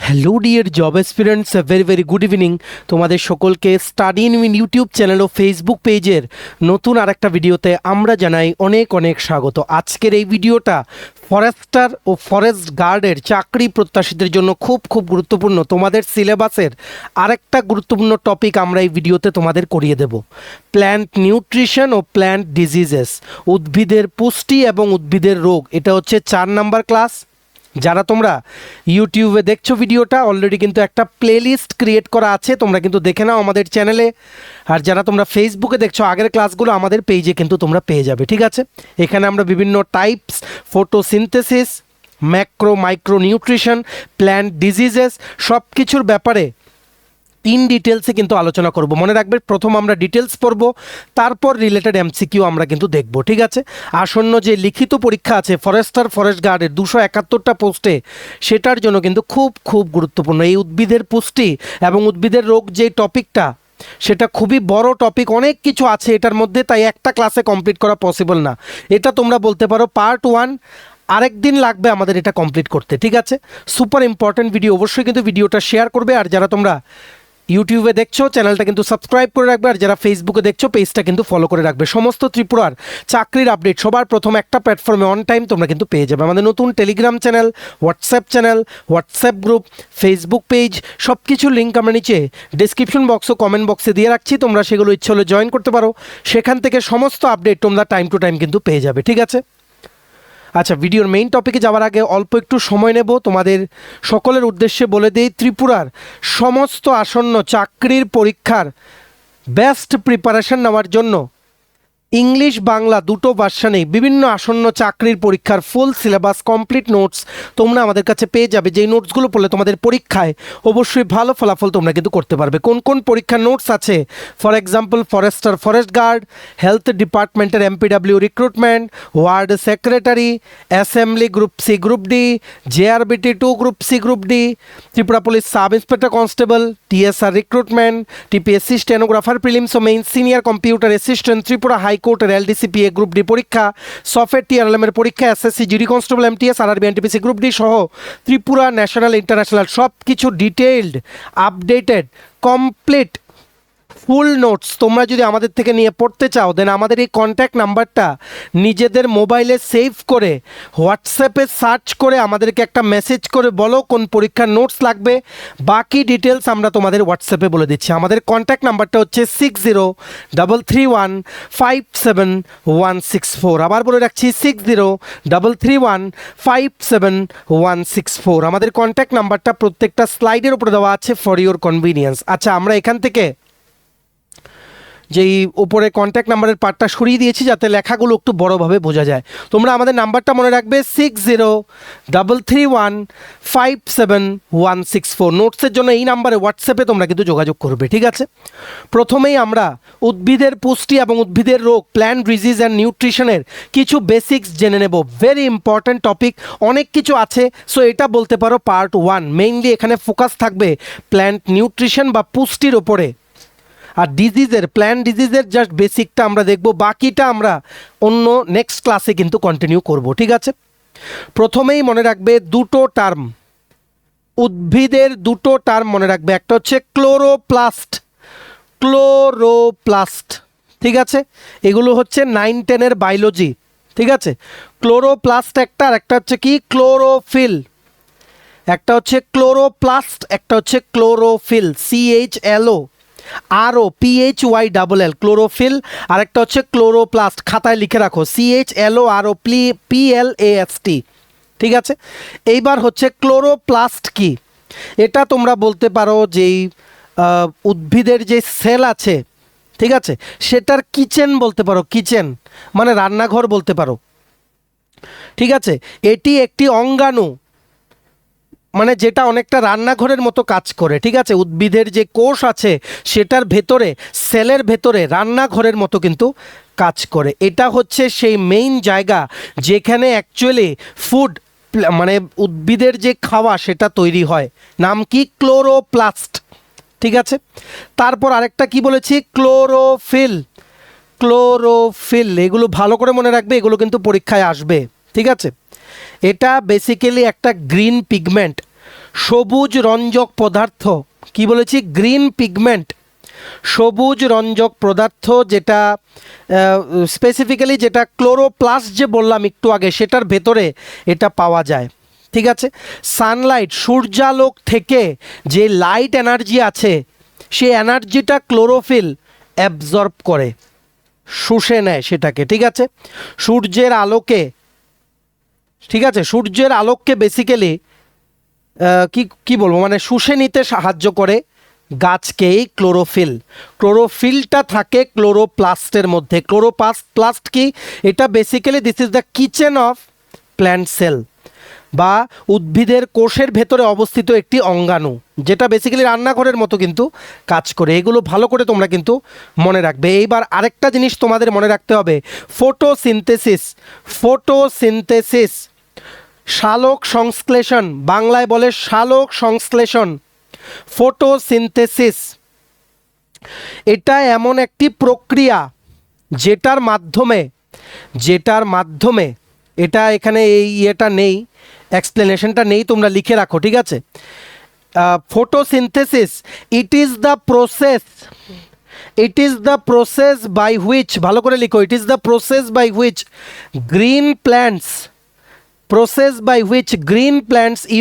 Hello dear job experience, very very good evening. তোমাদের সকলকে study in win YouTube channel ও Facebook পেজের নতুন আরেকটা ভিডিওতে আমরা জানাই অনেক অনেক স্বাগত। আজকের এই ভিডিওটা ফরেস্টার ও ফরেস্ট গার্ডের চাকরি প্রত্যাশীদের জন্য খুব খুব গুরুত্বপূর্ণ। তোমাদের সিলেবাসের আরেকটা গুরুত্বপূর্ণ টপিক আমরা এই ভিডিওতে তোমাদের করিয়ে দেব, প্ল্যান্ট নিউট্রিশন ও প্ল্যান্ট ডিজিজেস, উদ্ভিদের পুষ্টি এবং উদ্ভিদের রোগ। এটা হচ্ছে 4 নাম্বার ক্লাস। যারা তোমরা ইউটিউবে দেখছো ভিডিওটা, অলরেডি কিন্তু একটা প্লেলিস্ট ক্রিয়েট করা আছে, তোমরা কিন্তু দেখে নাও আমাদের চ্যানেলে। আর যারা তোমরা ফেসবুকে দেখছো, আগের ক্লাসগুলো আমাদের পেজে কিন্তু তোমরা পেয়ে যাবে, ঠিক আছে? এখানে আমরা বিভিন্ন types, photosynthesis, macro micro nutrition, plant diseases সব কিছুর ব্যাপারে ইন ডিটেলসে কিন্তু আলোচনা করব। মনে রাখবে, প্রথম আমরা ডিটেলস পড়ব, তারপর রিলেটেড এমসিকিউ আমরা কিন্তু দেখব, ঠিক আছে? আসন্ন যে লিখিত পরীক্ষা আছে ফরেস্টার ফরেস্ট গার্ডের 271টা পোস্টে, সেটার জন্য কিন্তু খুব খুব গুরুত্বপূর্ণ এই উদ্ভিদের পুষ্টি এবং উদ্ভিদের রোগ যে টপিকটা, সেটা খুবই বড় টপিক, অনেক কিছু আছে এটার মধ্যে, তাই একটা ক্লাসে কমপ্লিট করা পসিবল না। এটা তোমরা বলতে পারো পার্ট 1, আরেক দিন লাগবে আমাদের এটা কমপ্লিট করতে, ঠিক আছে? সুপার ইম্পর্টেন্ট ভিডিও, অবশ্যই কিন্তু ভিডিওটা শেয়ার করবে। আর যারা তোমরা ইউটিউবে দেখছো, চ্যানেলটা কিন্তু সাবস্ক্রাইব করে রাখবে। আর যারা ফেসবুকে দেখছো, পেজটা কিন্তু ফলো করে রাখবে। সমস্ত ত্রিপুরার চাকরির আপডেট সবার প্রথম একটা প্ল্যাটফর্মে অন টাইম তোমরা কিন্তু পেয়ে যাবে। আমাদের নতুন Telegram channel, WhatsApp group, Facebook page, সব কিছুর লিঙ্ক আমরা নিচে ডিসক্রিপশন বক্স ও কমেন্ট বক্সে দিয়ে রাখছি। তোমরা সেগুলো ইচ্ছে হলে জয়েন করতে পারো, সেখান থেকে সমস্ত আপডেট তোমরা টাইম টু টাইম কিন্তু পেয়ে যাবে, ঠিক আছে? আচ্ছা, ভিডিওর মেইন টপিকে যাওয়ার আগে অল্প একটু সময় নেব, তোমাদের সকলের উদ্দেশ্যে বলে দিই, ত্রিপুরার সমস্ত আসন্ন চাকরির পরীক্ষার বেস্ট প্রিপারেশন নেওয়ার জন্য ইংলিশ বাংলা দুটো ভার্সানেই বিভিন্ন আসন্ন চাকরির পরীক্ষার ফুল সিলেবাস, কমপ্লিট নোটস তোমরা আমাদের কাছে পেয়ে যাবে। যেই নোটসগুলো পড়লে তোমাদের পরীক্ষায় অবশ্যই ভালো ফলাফল তোমরা কিন্তু করতে পারবে। কোন কোন পরীক্ষার নোটস আছে? For example, forester forest guard, health ডিপার্টমেন্টের MPW recruitment, ward secretary, assembly group C group D, JRBT 2 group C group D, Tripura police sub inspector constable, TSR recruitment, TPSC stenographer prelims ও main, senior computer assistant, Tripura হাইকোর্টের LDCP A group D পরীক্ষা, software টিআরএলএমের পরীক্ষা, SSC GD constable MTS, RRB NTPC group D সহ Tripura national international সব কিছু detailed, updated, complete full notes তোমরা যদি আমাদের থেকে নিয়ে পড়তে চাও, দেন আমাদের এই কন্ট্যাক্ট নাম্বারটা নিজেদের মোবাইলে সেভ করে হোয়াটসঅ্যাপে সার্চ করে আমাদেরকে একটা মেসেজ করে বলো কোন পরীক্ষার নোটস লাগবে। বাকি ডিটেলস আমরা তোমাদের হোয়াটসঅ্যাপে বলে দিচ্ছি। আমাদের কন্ট্যাক্ট নাম্বারটা হচ্ছে 6033157164। আবার বলে রাখছি, 6033157164 আমাদের কন্ট্যাক্ট নাম্বারটা। প্রত্যেকটা স্লাইডের উপরে দেওয়া আছে ফর ইউর কনভিনিয়েন্স। আচ্ছা, আমরা এখান থেকে যেই উপরে কন্ট্যাক্ট নাম্বারের পার্টটা সরিয়ে দিয়েছি যাতে লেখাগুলো একটু বড়োভাবে বোঝা যায়। তোমরা আমাদের নাম্বারটা মনে রাখবে, 6033157164। নোটসের জন্য এই নাম্বারে হোয়াটসঅ্যাপে তোমরা কিন্তু যোগাযোগ করবে, ঠিক আছে? প্রথমেই আমরা উদ্ভিদের পুষ্টি এবং উদ্ভিদের রোগ, প্ল্যান্ট ডিজিজ অ্যান্ড নিউট্রিশনের কিছু বেসিক্স জেনে নেব। ভেরি ইম্পর্ট্যান্ট টপিক, অনেক কিছু আছে। সো এটা বলতে পারো পার্ট 1। মেইনলি এখানে ফোকাস থাকবে প্ল্যান্ট নিউট্রিশন বা পুষ্টির ওপরে। আর ডিজিজের, প্ল্যান্ট ডিজিজের জাস্ট বেসিকটা আমরা দেখব, বাকিটা আমরা অন্য নেক্সট ক্লাসে কিন্তু কন্টিনিউ করব, ঠিক আছে? প্রথমেই মনে রাখবে দুটো টার্ম, উদ্ভিদের দুটো টার্ম মনে রাখবে। একটা হচ্ছে ক্লোরোপ্লাস্ট, ঠিক আছে? এগুলো হচ্ছে 9-10-এর বায়োলজি, ঠিক আছে? ক্লোরোপ্লাস্ট একটা, আর একটা হচ্ছে কি ক্লোরোফিল। একটা হচ্ছে ক্লোরোপ্লাস্ট, একটা হচ্ছে ক্লোরোফিল, CHLO আরও PHYLL, ক্লোরোফিল। আর একটা হচ্ছে ক্লোরোপ্লাস্ট, খাতায় লিখে রাখো, CHLO আরও PLAST, ঠিক আছে? এইবার হচ্ছে ক্লোরোপ্লাস্ট কি, এটা তোমরা বলতে পারো যেই উদ্ভিদের যে সেল আছে, ঠিক আছে, সেটার কিচেন বলতে পারো। কিচেন মানে রান্নাঘর বলতে পারো, ঠিক আছে? এটি একটি অঙ্গাণু, মানে যেটা অনেকটা রান্নাঘরের মতো কাজ করে, ঠিক আছে? উদ্ভিদের যে কোষ আছে সেটার ভেতরে, সেলের ভেতরে রান্নাঘরের মতো কিন্তু কাজ করে। এটা হচ্ছে সেই মেইন জায়গা যেখানে অ্যাকচুয়ালি ফুড, মানে উদ্ভিদের যে খাওয়া সেটা তৈরি হয়। নাম কি? ক্লোরোপ্লাস্ট, ঠিক আছে? তারপর আরেকটা কি বলেছি? ক্লোরোফিল। এগুলো ভালো করে মনে রাখবে, এগুলো কিন্তু পরীক্ষায় আসবে, ঠিক আছে? এটা বেসিক্যালি একটা গ্রিন পিগমেন্ট, সবুজ রঞ্জক পদার্থ, কি বলেছি, গ্রিন পিগমেন্ট, সবুজ রঞ্জক পদার্থ, যেটা স্পেসিফিক্যালি যেটা ক্লোরোপ্লাস্ট যে বললাম একটু আগে, সেটার ভেতরে এটা পাওয়া যায়। ঠিক আছে, সানলাইট, সূর্যালোক থেকে যে লাইট এনার্জি আছে সেই এনার্জিটা ক্লোরোফিল অ্যাবজর্ব করে, শুষে নেয় সেটাকে। ঠিক আছে, সূর্যের আলোকে, ঠিক আছে, সূর্যের আলোককে বেসিক্যালি কি বলবো, মানে শুষে নিতে সাহায্য করে গাছকে এই ক্লোরোফিল। ক্লোরোফিলটা থাকে ক্লোরোপ্লাস্টের মধ্যে। ক্লোরোপ্লাস্ট কি, এটা basically this is the kitchen of plant sell, বা উদ্ভিদের কোষের ভেতরে অবস্থিত একটি অঙ্গাণু, যেটা বেসিক্যালি রান্নাঘরের মতো কিন্তু কাজ করে। এগুলো ভালো করে তোমরা কিন্তু মনে রাখবে। এইবার আরেকটা জিনিস তোমাদের মনে রাখতে হবে, ফটোসিনথেসিস। ফটোসিনথেসিস, সালোক সংশ্লেষণ, বাংলায় বলে সালোক সংশ্লেষণ। ফটোসিনথেসিস এটা এমন একটি প্রক্রিয়া যেটার মাধ্যমে এটা এখানে এই ইয়েটা নেই, এক্সপ্লেনেশনটা নেই, তোমরা লিখে রাখো। ঠিক আছে, photosynthesis it is the process by which, ভালো করে লিখো, it is the process by which green plants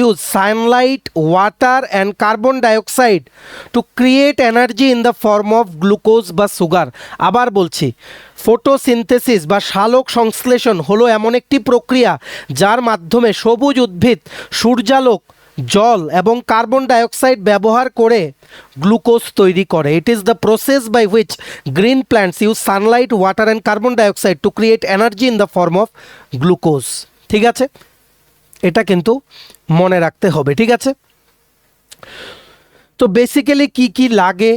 use sunlight, water and carbon dioxide to create energy in the form of glucose বা সুগার। আবার বলছি, ফটোসিনথেসিস বা সালোক সংশ্লেষণ হলো এমন একটি প্রক্রিয়া যার মাধ্যমে সবুজ উদ্ভিদ সূর্যালোক, জল এবং কার্বন ডাইঅক্সাইড ব্যবহার করে গ্লুকোজ তৈরি করে। It is the process by which green plants use sunlight, water and carbon dioxide to create energy in the form of glucose. ঠিক আছে, এটা কিন্তু মনে রাখতে হবে। ঠিক আছে, তো বেসিক্যালি কি কি লাগে,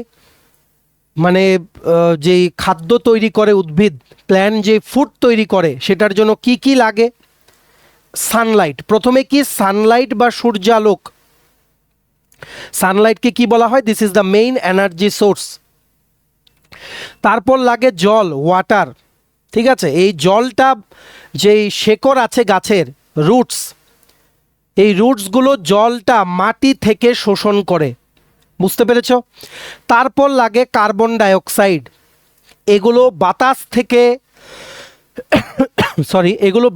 মানে যে খাদ্য তৈরি করে উদ্ভিদ, প্ল্যান্ট যে ফুড তৈরি করে, সেটার জন্য কি কি লাগে। সানলাইট, প্রথমে কি, সানলাইট বা সূর্যালোক। সানলাইটকে কি বলা হয়, this is the main energy source. তারপর লাগে জল, ওয়াটার। ঠিক আছে, এই জলটা, যেই শেকড় আছে গাছের, রুটস, এই রুটসগুলো জলটা মাটি থেকে শোষণ করে, বুঝতে পেরেছ। তারপর লাগে কার্বন ডাইঅক্সাইড, এগুলো বাতাস থেকে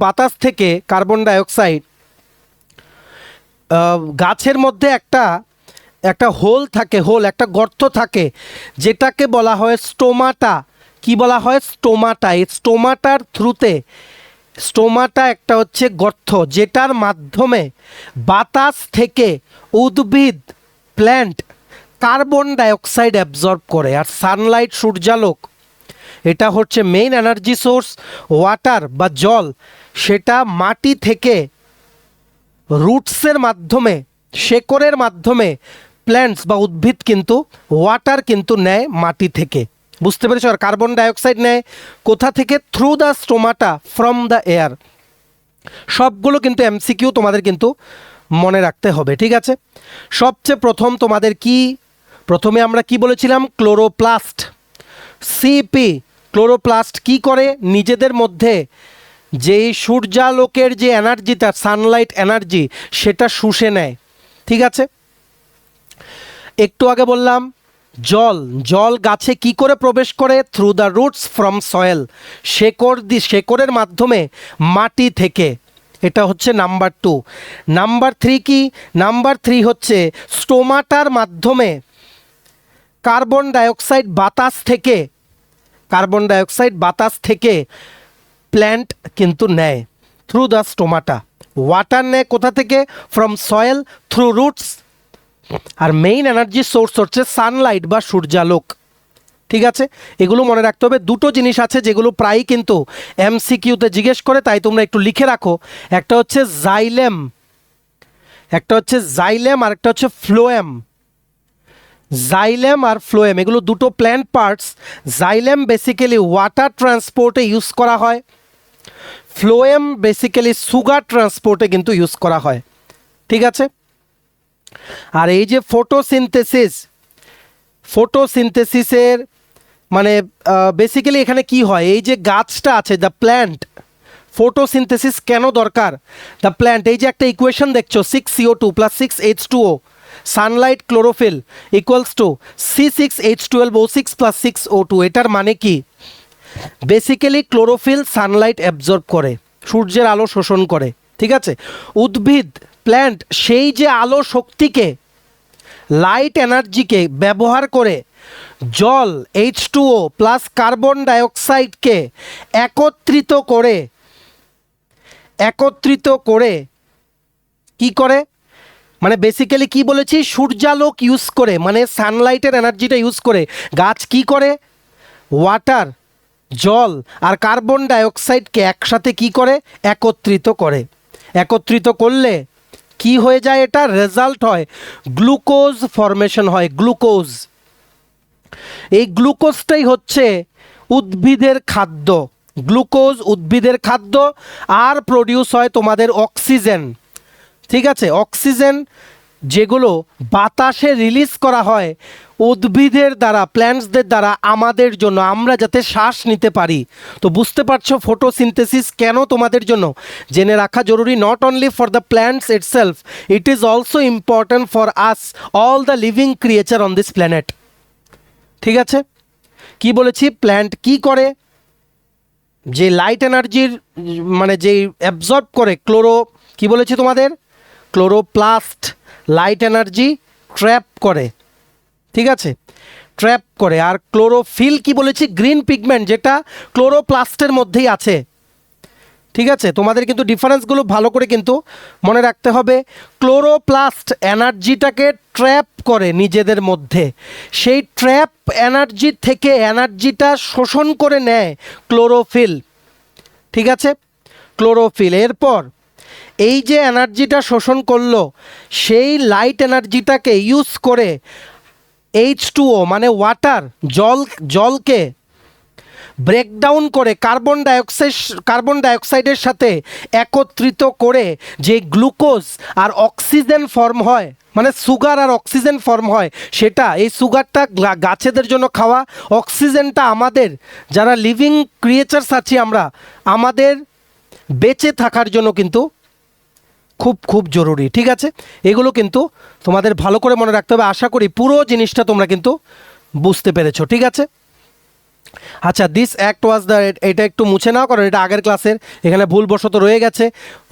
বাতাস থেকে কার্বন ডাইঅক্সাইড গাছের মধ্যে একটা হোল থাকে, একটা গর্ত থাকে, যেটাকে বলা হয় স্টোমাটা। কি বলা হয়, স্টোমাটা। এই স্টোমাটার থ্রুতে, স্টোমাটা একটা হচ্ছে গর্ত, যেটার মাধ্যমে বাতাস থেকে উদ্ভিদ, প্ল্যান্ট কার্বন ডাইঅক্সাইড অ্যাবজর্ব করে। আর সানলাইট, সূর্যালোক, এটা হচ্ছে মেইন এনার্জি সোর্স। ওয়াটার বা জল, সেটা মাটি থেকে রুটসের মাধ্যমে, শেকড়ের মাধ্যমে প্ল্যান্টস বা উদ্ভিদ কিন্তু ওয়াটার কিন্তু নেয় মাটি থেকে, বুঝতে পেরেছো। আর কার্বন ডাইঅক্সাইড নেয় কোথা থেকে, through the stomata, from the air. সবগুলো কিন্তু এমসিকিউ তোমাদের কিন্তু মনে রাখতে হবে। ঠিক আছে, সবচেয়ে প্রথম তোমাদের কি, প্রথমে আমরা কি বলেছিলাম, ক্লোরোপ্লাস্ট, সিপি। ক্লোরোপ্লাস্ট কি করে, নিজেদের মধ্যে যেই সূর্যালোকের যে এনার্জিটা, সানলাইট এনার্জি, সেটা শুষে নেয়। ঠিক আছে, একটু আগে বললাম জল গাছে কি করে প্রবেশ করে, through the roots from soil, শেকড়ের মাধ্যমে মাটি থেকে। এটা হচ্ছে নাম্বার 2। নাম্বার 3 কি, নাম্বার 3 হচ্ছে স্টোমাটার মাধ্যমে কার্বন ডাইঅক্সাইড বাতাস থেকে প্ল্যান্ট কিন্তু নেয়, থ্রু দ্য স্টোমাটা। ওয়াটার নেয় কোথা থেকে, ফ্রম সয়েল, থ্রু রুটস। আর মেইন এনার্জি সোর্স হচ্ছে সানলাইট বা সূর্যালোক। ঠিক আছে, এগুলো মনে রাখতে হবে। দুটো জিনিস আছে যেগুলো প্রায়ই কিন্তু এমসিকিউতে জিজ্ঞেস করে, তাই তোমরা একটু লিখে রাখো। একটা হচ্ছে জাইলেম, আর একটা হচ্ছে ফ্লোয়েম। জাইলেম আর ফ্লোয়েম, এগুলো দুটো plant parts. Xylem basically water ট্রান্সপোর্টে ইউজ করা হয়, ফ্লোয়েম বেসিক্যালি সুগার ট্রান্সপোর্টে কিন্তু ইউজ করা হয়। ঠিক আছে, আর এই যে ফটোসিনথেসিসের মানে বেসিক্যালি এখানে কি হয়, এই যে গাছটা আছে, দ্য প্ল্যান্ট ফটোসিনথেসিস কেন দরকার? দ্য প্ল্যান্ট, এই যে একটা ইকুয়েশন দেখছো 6CO2 plus 6H2O, Sunlight chlorophyll equals to C6H12O6 plus 6O2, এটার মানে কি? বেসিক্যালি ক্লোরোফিল সানলাইট অ্যাবজর্ব করে, সূর্যের আলো শোষণ করে, ঠিক আছে? উদ্ভিদ প্ল্যান্ট সেই যে আলো শক্তিকে, লাইট এনার্জিকে ব্যবহার করে জল H2O প্লাস কার্বন ডাইঅক্সাইডকে একত্রিত করে কি করে, মানে বেসিক্যালি কি বলেছি, সূর্যালোক ইউজ করে, মানে সানলাইটের এনার্জিটা ইউজ করে গাছ কি করে, ওয়াটার, জল আর কার্বন ডাইঅক্সাইডকে একসাথে কি করে, একত্রিত করলে কি হয়ে যায়, এটা রেজাল্ট হয় গ্লুকোজ ফরমেশন হয়, গ্লুকোজ। এই গ্লুকোজটাই হচ্ছে উদ্ভিদের খাদ্য, গ্লুকোজ উদ্ভিদের খাদ্য, আর প্রডিউস হয় তোমাদের অক্সিজেন, ঠিক আছে? অক্সিজেন যেগুলো বাতাসে রিলিজ করা হয় উদ্ভিদের দ্বারা, প্ল্যান্টসদের দ্বারা, আমাদের জন্য, আমরা যাতে শ্বাস নিতে পারি। তো বুঝতে পারছো ফটোসিনথেসিস কেন তোমাদের জন্য জেনে রাখা জরুরি। Not only for the plants itself, it is also important for us all the living creature on this planet, ঠিক আছে? কি বলেছি, প্ল্যান্ট কি করে, যে লাইট এনার্জির মানে যেই অ্যাবজর্ব করে কি বলেছি তোমাদের, ক্লোরোপ্লাস্ট লাইট এনার্জি ট্র্যাপ করে, ঠিক আছে? ট্র্যাপ করে। আর ক্লোরোফিল কি বলেছি, গ্রিন পিগমেন্ট, যেটা ক্লোরোপ্লাস্টের মধ্যেই আছে, ঠিক আছে? তোমাদের কিন্তু ডিফারেন্সগুলো ভালো করে কিন্তু মনে রাখতে হবে। ক্লোরোপ্লাস্ট এনার্জিটাকে ট্র্যাপ করে নিজেদের মধ্যে, সেই ট্র্যাপ এনার্জি থেকে এনার্জিটা শোষণ করে নেয় ক্লোরোফিল, ঠিক আছে? ক্লোরোফিল এরপর এই যে এনার্জিটা শোষণ করলো, সেই লাইট এনার্জিটাকে ইউজ করে H2O মানে ওয়াটার, জলকে ব্রেকডাউন করে কার্বন ডাইঅক্সাইডের সাথে একত্রিত করে যে গ্লুকোজ আর অক্সিজেন ফর্ম হয়, মানে সুগার আর অক্সিজেন ফর্ম হয়, সেটা, এই সুগারটা গাছেদের জন্য খাওয়া, অক্সিজেনটা আমাদের যারা লিভিং ক্রিয়েচার্স আছি আমরা, আমাদের বেঁচে থাকার জন্য কিন্তু খুব খুব জরুরি, ঠিক আছে? এগুলো কিন্তু তোমাদের ভালো করে মনে রাখতে হবে। আশা করি পুরো জিনিসটা তোমরা কিন্তু বুঝতে পেরেছো, ঠিক আছে? আচ্ছা, দিস অ্যাক্ট ওয়াজ দ্য, এটা একটু মুছে নাও কারণ এটা আগের ক্লাসের, এখানে ভুলবশত রয়ে গেছে।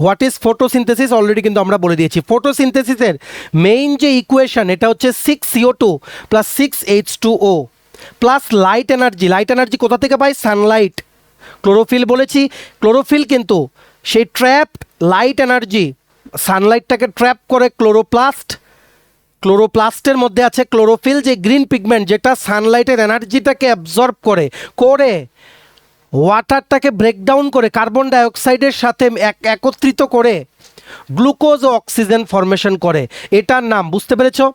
হোয়াট ইজ ফটোসিনথেসিস অলরেডি কিন্তু আমরা বলে দিয়েছি। ফটোসিনথেসিসের মেইন যে ইকুয়েশন, এটা হচ্ছে 6CO2 plus 6H2O plus light energy. Light energy কোথা থেকে পাই? সানলাইট। ক্লোরোফিল বলেছি, ক্লোরোফিল কিন্তু সেই ট্র্যাপড লাইট এনার্জি, সানলাইটটাকে ট্র্যাপ করে ক্লোরোপ্লাস্টের মধ্যে আছে ক্লোরোফিল, যে গ্রিন পিগমেন্ট, যেটা সানলাইটের এনার্জিটাকে অ্যাবজর্ব করে ওয়াটারটাকে ব্রেকডাউন করে কার্বন ডাইঅক্সাইডের সাথে একত্রিত করে গ্লুকোজ ও অক্সিজেন ফরমেশন করে। এটার নাম, বুঝতে পেরেছো?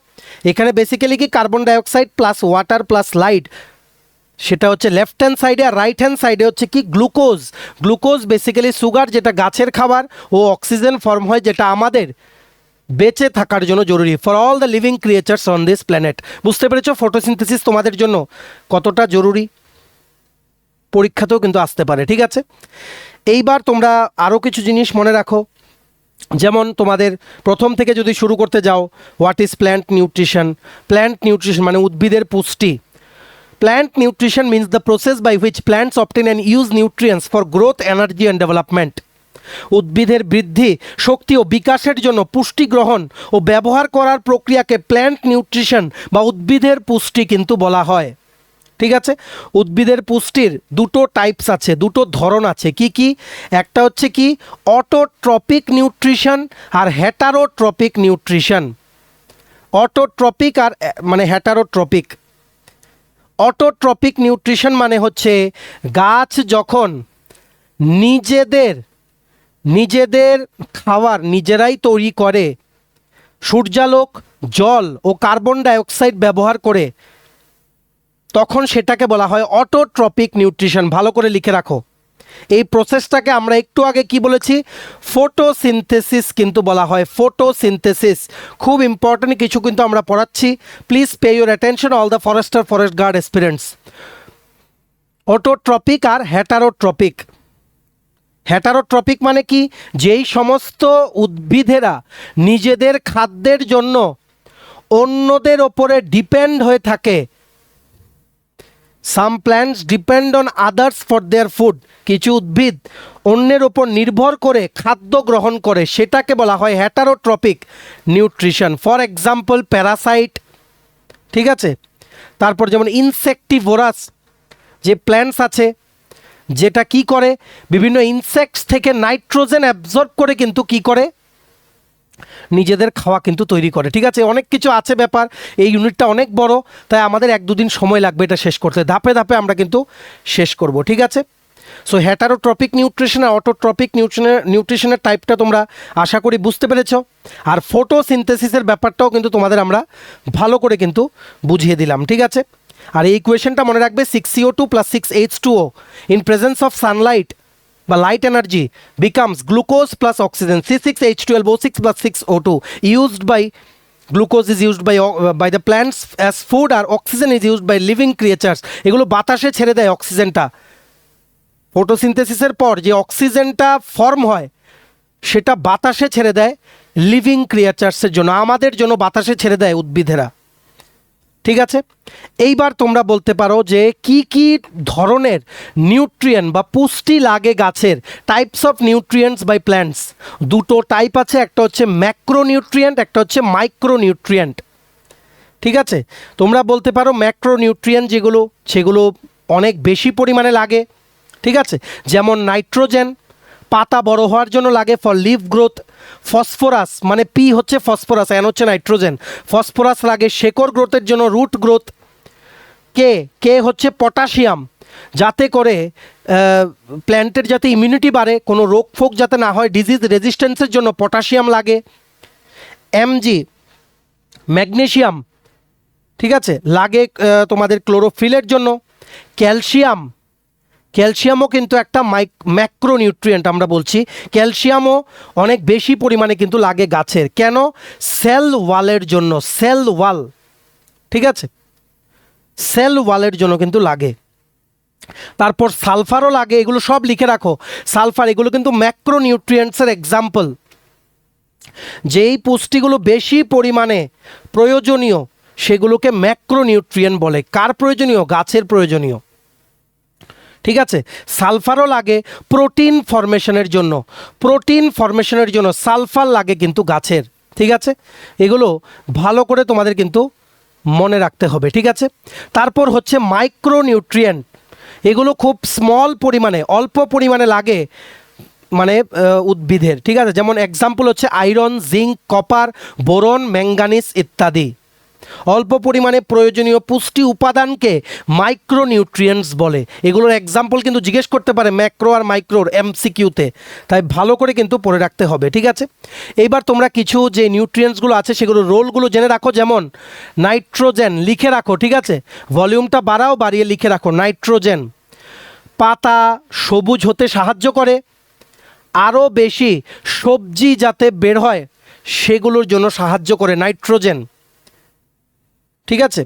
এখানে বেসিক্যালি কি carbon dioxide plus water plus light, সেটা হচ্ছে লেফট হ্যান্ড সাইডে, আর রাইট হ্যান্ড সাইডে হচ্ছে কি গ্লুকোজ বেসিক্যালি সুগার, যেটা গাছের খাবার, ও অক্সিজেন ফর্ম হয়, যেটা আমাদের বেঁচে থাকার জন্য জরুরি, for all the living creatures on this planet. বুঝতে পেরেছো ফটোসিনথেসিস তোমাদের জন্য কতটা জরুরি? পরীক্ষাতেও কিন্তু আসতে পারে, ঠিক আছে? এইবার তোমরা আরও কিছু জিনিস মনে রাখো, যেমন তোমাদের প্রথম থেকে যদি শুরু করতে যাও, what is plant nutrition? Plant nutrition মানে উদ্ভিদের পুষ্টি। Plant nutrition means the process by which plants obtain and use nutrients for growth, energy and development. উদ্ভিদের বৃদ্ধি, শক্তি ও বিকাশের জন্য পুষ্টি গ্রহণ ও ব্যবহার করার প্রক্রিয়াকে প্ল্যান্ট নিউট্রিশন বা উদ্ভিদের পুষ্টি কিন্তু বলা হয়, ঠিক আছে? উদ্ভিদের পুষ্টির দুটো টাইপস আছে, দুটো ধরন আছে। কি কি? একটা হচ্ছে কি অটোট্রপিক নিউট্রিশন আর হেটারোট্রপিক নিউট্রিশন। অটোট্রপিক আর মানে হেটারোট্রপিক। অটোট্রপিক নিউট্রিশন মানে হচ্ছে গাছ যখন নিজেদের খাবার নিজেরাই তৈরি করে, সূর্যালোক, জল ও কার্বন ডাইঅক্সাইড ব্যবহার করে, তখন সেটাকে বলা হয় অটোট্রপিক নিউট্রিশন। ভালো করে লিখে রাখো এই প্রসেসটাকে। আমরা একটু আগে কি বলেছি? ফটোসিনথেসিস কিন্তু বলা হয়, ফটোসিনথেসিস। খুব ইম্পর্টেন্ট কিছু কিন্তু আমরা পড়াচ্ছি, please pay your attention all the forest guard aspirants. Autotrophic আর হেটারোট্রপিক। হেটারোট্রপিক মানে কি, যেই সমস্ত উদ্ভিদেরা নিজেদের খাদ্যের জন্য অন্যদের ওপরে ডিপেন্ড হয়ে থাকে। Some plants depend on others for their food, কিছু উদ্ভিদ অন্যের ওপর নির্ভর করে খাদ্য গ্রহণ করে, সেটাকে বলা হয় হেটারোট্রপিক নিউট্রিশন। ফর এক্সাম্পল প্যারাসাইট, ঠিক আছে। তারপর যেমন ইনসেক্টিভোরাস যে প্ল্যান্টস আছে, যেটা কি করে, বিভিন্ন ইনসেক্টস থেকে নাইট্রোজেন অ্যাবজর্ব করে কিন্তু কি করে, নিজেদের খাওয়া কিন্তু তৈরি করে, ঠিক আছে। অনেক কিছু আছে ব্যাপার, এই ইউনিটটা অনেক বড়, তাই আমাদের 1-2 দিন সময় লাগবে এটা শেষ করতে, ধাপে ধাপে আমরা কিন্তু শেষ করব, ঠিক আছে। সো হেটারোট্রপিক নিউট্রিশন আর অটোট্রপিক নিউট্রিশনের টাইপটা তোমরা আশা করি বুঝতে পেরেছো। আর ফটোসিনথেসিসের ব্যাপারটাও কিন্তু তোমাদের আমরা ভালো করে কিন্তু বুঝিয়ে দিলাম, ঠিক আছে। আর এই ইকুয়েশনটা মনে রাখবে, 6CO2 + 6H2O in presence of sunlight বা light energy becomes glucose plus oxygen, C6H12O6 + 6O2 used by glucose is used by the plants as food, আর oxygen is used by living creatures. এগুলো বাতাসে ছেড়ে দেয় অক্সিজেনটা। ফটোসিনথেসিসের পর যে অক্সিজেনটা ফর্ম হয় সেটা বাতাসে ছেড়ে দেয় লিভিং ক্রিয়েচার্সের জন্য, আমাদের জন্য বাতাসে ছেড়ে দেয় উদ্ভিদেরা, ঠিক আছে। এইবার তোমরা বলতে পারো যে কি কি ধরনের নিউট্রিয়েন্ট বা পুষ্টি লাগে গাছের, types of nutrients by plants. দুটো টাইপ আছে, একটা হচ্ছে ম্যাক্রোনিউট্রিয়েন্ট, একটা হচ্ছে মাইক্রোনিউট্রিয়েন্ট, ঠিক আছে। তোমরা বলতে পারো ম্যাক্রোনিউট্রিয়েন্ট যেগুলো, সেগুলো অনেক বেশি পরিমাণে লাগে, ঠিক আছে। যেমন নাইট্রোজেন পাতা বড় হওয়ার জন্য লাগে, ফর লিভ গ্রোথ। ফসফরাস মানে পি হচ্ছে ফসফরাস, এন হচ্ছে নাইট্রোজেন, ফসফরাস লাগে শেকড় গ্রোথের জন্য, রুট গ্রোথ। কে হচ্ছে পটাশিয়াম, যাতে করে প্ল্যান্টের যাতে ইমিউনিটি বাড়ে, কোনো রোগ ফোগ যাতে না হয়, ডিজিজ রেজিস্ট্যান্সের জন্য পটাশিয়াম লাগে। এমজি ম্যাগনেশিয়াম, ঠিক আছে, লাগে তোমাদের ক্লোরোফিলের জন্য। ক্যালসিয়ামও কিন্তু একটা ম্যাক্রোনিউট্রিয়েন্ট আমরা বলছি। ক্যালসিয়ামও অনেক বেশি পরিমাণে কিন্তু লাগে গাছের, কেন, সেল ওয়ালের জন্য, সেল ওয়াল, ঠিক আছে, সেল ওয়ালের জন্য কিন্তু লাগে। তারপর সালফারও লাগে, এগুলো সব লিখে রাখো। সালফার এগুলো কিন্তু ম্যাক্রোনিউট্রিয়েন্টসের এক্সাম্পল। যেই পুষ্টিগুলো বেশি পরিমাণে প্রয়োজনীয় সেগুলোকে ম্যাক্রোনিউট্রিয়েন্ট বলে। কার প্রয়োজনীয়, গাছের প্রয়োজনীয়, ঠিক আছে। সালফারও লাগে প্রোটিন ফরমেশনের জন্য, প্রোটিন ফরমেশনের জন্য সালফার লাগে কিন্তু গাছের, ঠিক আছে। এগুলো ভালো করে তোমাদের কিন্তু মনে রাখতে হবে, ঠিক আছে। তারপর হচ্ছে মাইক্রোনিউট্রিয়েন্ট, এগুলো খুব স্মল পরিমাণে, অল্প পরিমাণে লাগে মানে উদ্ভিদের, ঠিক আছে। যেমন এক্সাম্পল হচ্ছে iron, zinc, copper, boron, manganese ইত্যাদি। অল্প পরিমাণে প্রয়োজনীয় পুষ্টি উপাদানকে মাইক্রোনিউট্রিয়েন্টস বলে। এগুলোর এক্সাম্পল কিন্তু জিজ্ঞেস করতে পারে ম্যাক্রো আর মাইক্রোর এমসিকিউতে, তাই ভালো করে কিন্তু পড়ে রাখতে হবে, ঠিক আছে। এইবার তোমরা কিছু যে নিউট্রিয়েন্টসগুলো আছে সেগুলোর রোলগুলো জেনে রাখো। যেমন নাইট্রোজেন লিখে রাখো, ঠিক আছে, ভলিউমটা বাড়াও, বাড়িয়ে লিখে রাখো। নাইট্রোজেন পাতা সবুজ হতে সাহায্য করে, আরও বেশি সবজি যাতে বের হয় সেগুলোর জন্য সাহায্য করে নাইট্রোজেন, ঠিক আছে।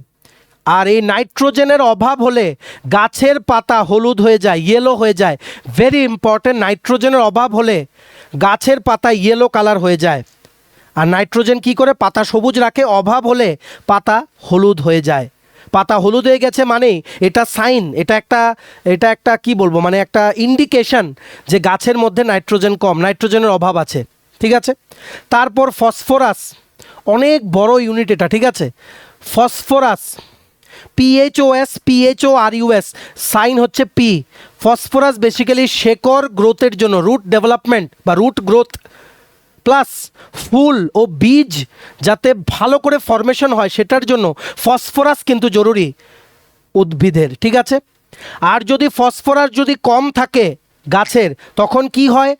আর এই নাইট্রোজেনের অভাব হলে গাছের পাতা হলুদ হয়ে যায়, ইয়েলো হয়ে যায়। ভেরি ইম্পর্টেন্ট, নাইট্রোজেনের অভাব হলে গাছের পাতা ইয়েলো কালার হয়ে যায়। আর নাইট্রোজেন কি করে, পাতা সবুজ রাখে, অভাব হলে পাতা হলুদ হয়ে যায়। পাতা হলুদ হয়ে গেছে মানেই এটা সাইন, এটা একটা কি বলবো, মানে একটা ইন্ডিকেশন যে গাছের মধ্যে নাইট্রোজেন কম, নাইট্রোজেনের অভাব আছে, ঠিক আছে। তারপর ফসফরাস, অনেক বড় ইউনিট এটা, ঠিক আছে। ফসফরাস PHOS, সাইন হচ্ছে পি। ফসফরাস বেসিক্যালি শেকড় গ্রোথের জন্য, রুট ডেভেলপমেন্ট বা রুট গ্রোথ, প্লাস ফুল ও বীজ যাতে ভালো করে ফরমেশন হয় সেটার জন্য ফসফরাস কিন্তু জরুরি উদ্ভিদের, ঠিক আছে। আর যদি ফসফরাস যদি কম থাকে গাছের, তখন কি হয়,